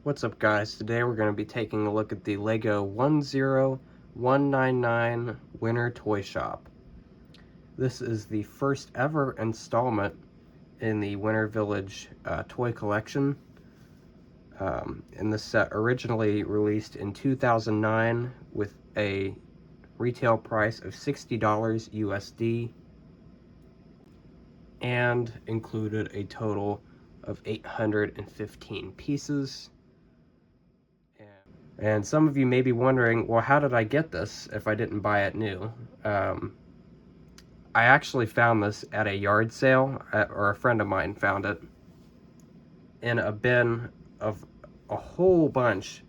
What's up, guys? Today we're going to be taking a look at the LEGO 10199 Winter Toy Shop. This is the first ever installment in the Winter Village toy collection. And this set originally released in 2009 with a retail price of $60 USD and included a total of 815 pieces. And some of you may be wondering, well, how did I get this if I didn't buy it new? I actually found this at a yard sale, or a friend of mine found it, in a bin of a whole bunch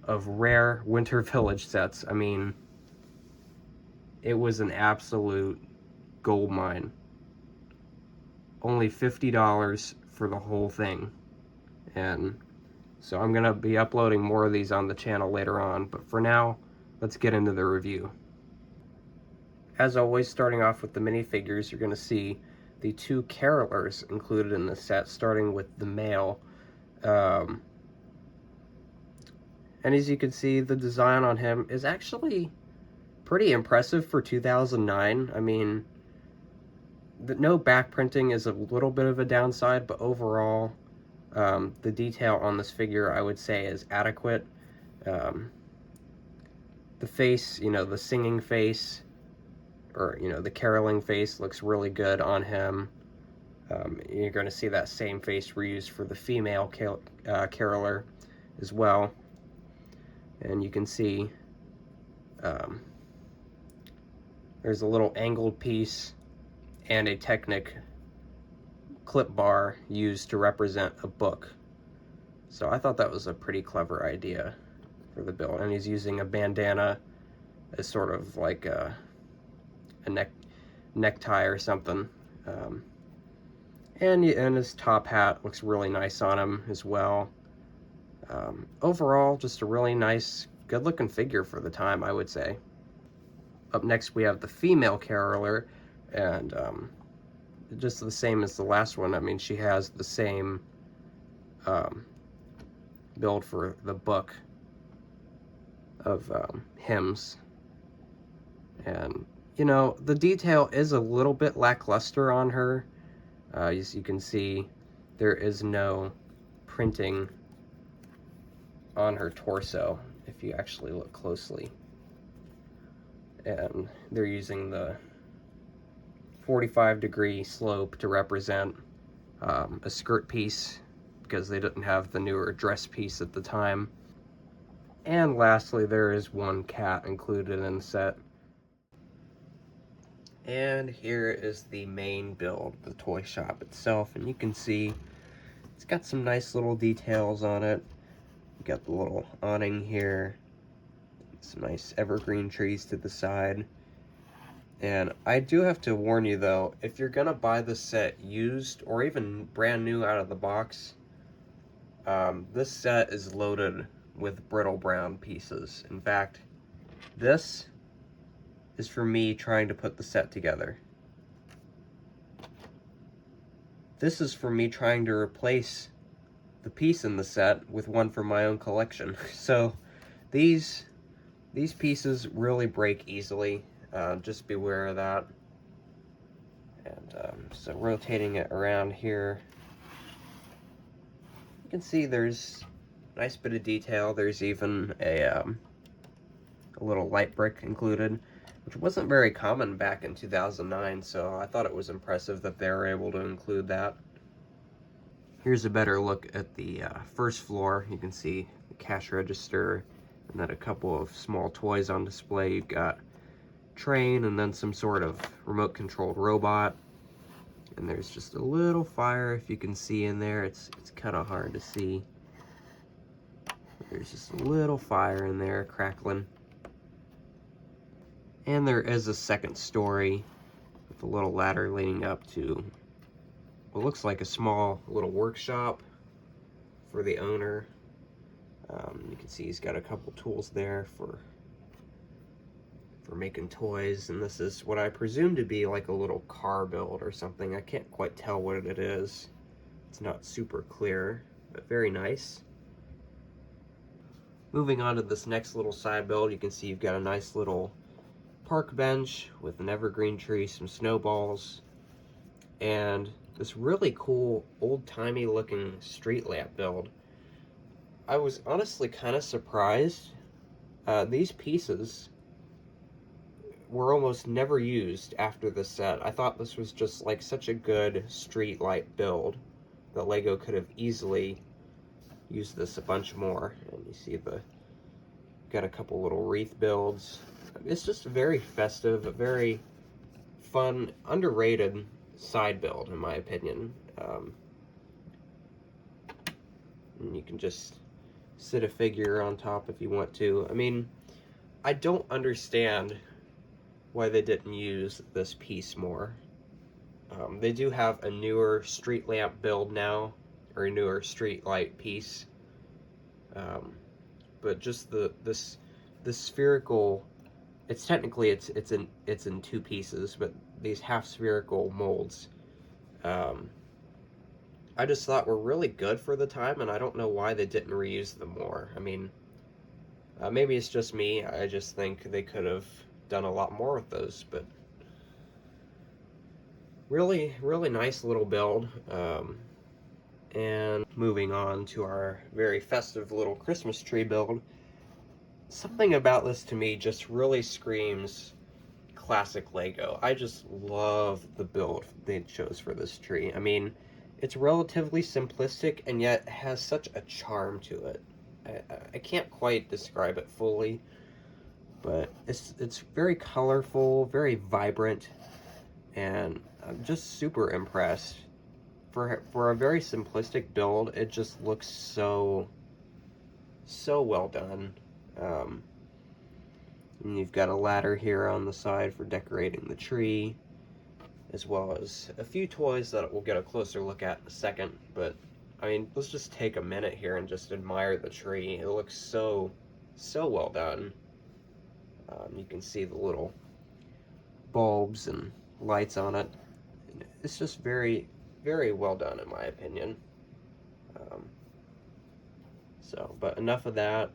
of rare Winter Village sets. I mean, it was an absolute gold mine. Only $50 for the whole thing. And so I'm going to be uploading more of these on the channel later on, but for now, let's get into the review. As always, starting off with the minifigures, you're going to see the two carolers included in the set, starting with the male. And as you can see, the design on him is actually pretty impressive for 2009. I mean, no back printing is a little bit of a downside, but overall, the detail on this figure, I would say, is adequate. The face, the singing face, or, the caroling face looks really good on him. You're going to see that same face reused for the female caroler as well. And you can see there's a little angled piece and a Technic clip bar used to represent a book. So I thought that was a pretty clever idea for the build. And he's using a bandana as sort of like a necktie or something. And his top hat looks really nice on him as well. Overall, just a really nice, good-looking figure for the time, I would say. Up next, we have the female caroler, and just the same as the last one. I mean, she has the same build for the book of hymns. And, the detail is a little bit lackluster on her. As you can see, there is no printing on her torso, if you actually look closely. And they're using the 45-degree slope to represent a skirt piece, because they didn't have the newer dress piece at the time. And lastly, there is one cat included in the set. And here is the main build, the toy shop itself, and you can see it's got some nice little details on it. You got the little awning here, some nice evergreen trees to the side. And I do have to warn you though, if you're gonna buy this set used or even brand new out of the box, this set is loaded with brittle brown pieces. In fact, this is for me trying to put the set together. This is for me trying to replace the piece in the set with one from my own collection. So these pieces really break easily. Just beware of that. And so rotating it around here, you can see there's a nice bit of detail. There's even a little light brick included, which wasn't very common back in 2009, so I thought it was impressive that they were able to include that. Here's a better look at the first floor. You can see the cash register and then a couple of small toys on display. You've got train and then some sort of remote controlled robot. And there's just a little fire, if you can see in there. It's kind of hard to see. There's just a little fire in there crackling. And there is a second story with a little ladder leading up to what looks like a small little workshop for the owner. You can see he's got a couple tools there for making toys, and this is what I presume to be like a little car build or something. I can't quite tell what it is. It's not super clear. but very nice. Moving on to this next little side build, you can see you've got a nice little park bench with an evergreen tree, some snowballs, and this really cool old-timey looking street lamp build. I was honestly kind of surprised. These pieces were almost never used after the set. I thought this was just like such a good street light build that LEGO could have easily used this a bunch more. And you see got a couple little wreath builds. It's just a very festive, a very fun, underrated side build in my opinion. And you can just sit a figure on top if you want to. I mean, I don't understand why they didn't use this piece more. They do have a newer street lamp build now, or a newer street light piece. But just the spherical, it's technically it's in two pieces, but these half spherical molds, I just thought were really good for the time, and I don't know why they didn't reuse them more. I mean, maybe it's just me. I just think they could have done a lot more with those, but really, really nice little build. And moving on to our very festive little Christmas tree build. Something about this to me just really screams classic LEGO. I just love the build they chose for this tree. I mean, it's relatively simplistic and yet has such a charm to it. I can't quite describe it fully, but it's very colorful, very vibrant, and I'm just super impressed. For a very simplistic build, it just looks so well done. And you've got a ladder here on the side for decorating the tree, as well as a few toys that we'll get a closer look at in a second. But I mean, let's just take a minute here and just admire the tree. It looks so well done. You can see the little bulbs and lights on it. It's just very well done in my opinion. But enough of that.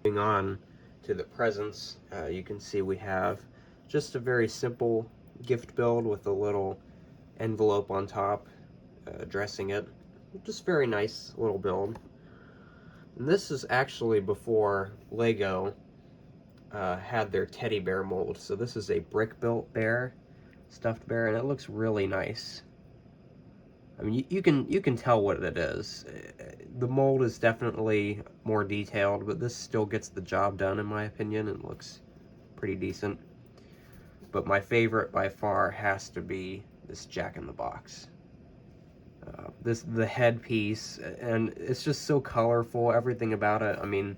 Moving on to the presents, you can see we have just a very simple gift build with a little envelope on top addressing it. Just very nice little build. And this is actually before LEGO had their teddy bear mold. So this is a brick built bear, stuffed bear, and it looks really nice. I mean, you can tell what it is. The mold is definitely more detailed, but this still gets the job done in my opinion and looks pretty decent. But my favorite by far has to be this Jack-in-the-Box. The headpiece, and it's just so colorful, everything about it. I mean,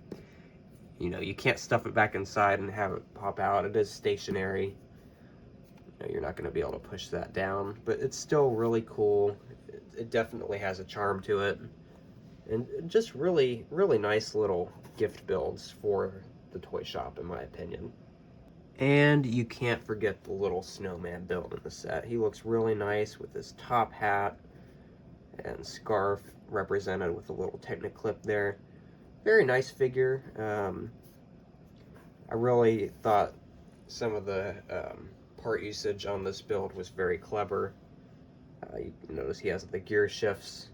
you know, you can't stuff it back inside and have it pop out. It is stationary. You know, you're not going to be able to push that down, but it's still really cool. It definitely has a charm to it, and just really nice little gift builds for the toy shop in my opinion. And you can't forget the little snowman build in the set. He looks really nice with his top hat and scarf represented with a little Techniclip there. Very nice figure. I really thought some of the part usage on this build was very clever. You notice he has the gear shifts,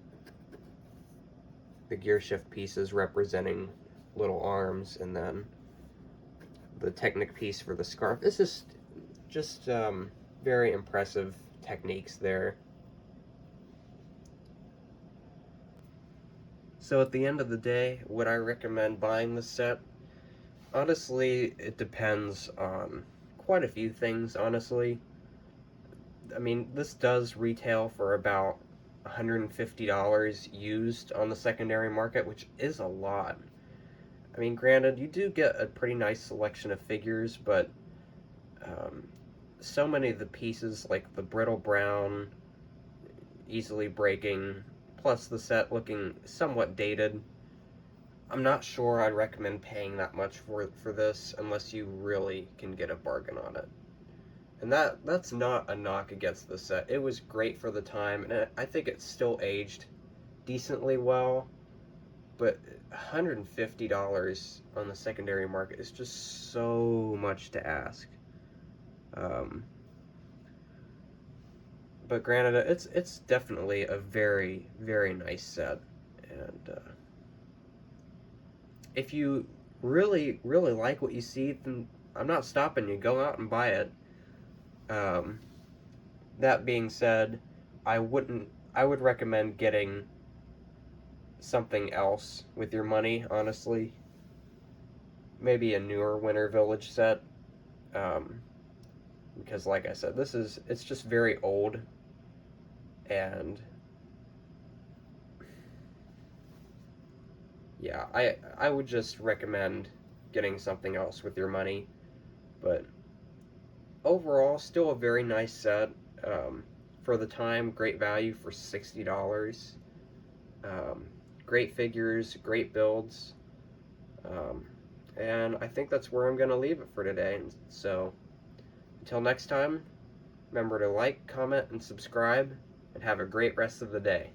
the gear shift pieces representing little arms, and then the Technic piece for the scarf. This is just very impressive techniques there. So at the end of the day, would I recommend buying this set? Honestly, it depends on quite a few things, honestly. I mean, this does retail for about $150 used on the secondary market, which is a lot. I mean, granted, you do get a pretty nice selection of figures, but so many of the pieces, like the brittle brown, easily breaking, plus the set looking somewhat dated, I'm not sure I'd recommend paying that much for this unless you really can get a bargain on it. And that's not a knock against the set. It was great for the time, and I think it's still aged decently well, but $150 on the secondary market is just so much to ask. Um, but granted, it's definitely a very, very nice set, and if you really, really like what you see, then I'm not stopping you. Go out and buy it. Um, that being said, I would recommend getting something else with your money, honestly. Maybe a newer Winter Village set. Um, because like I said, it's just very old, and yeah, I would just recommend getting something else with your money. But overall, still a very nice set. For the time, great value for $60. Um, Great figures, great builds. Um, and I think that's where I'm going to leave it for today. So until next time, remember to like, comment, and subscribe, and have a great rest of the day.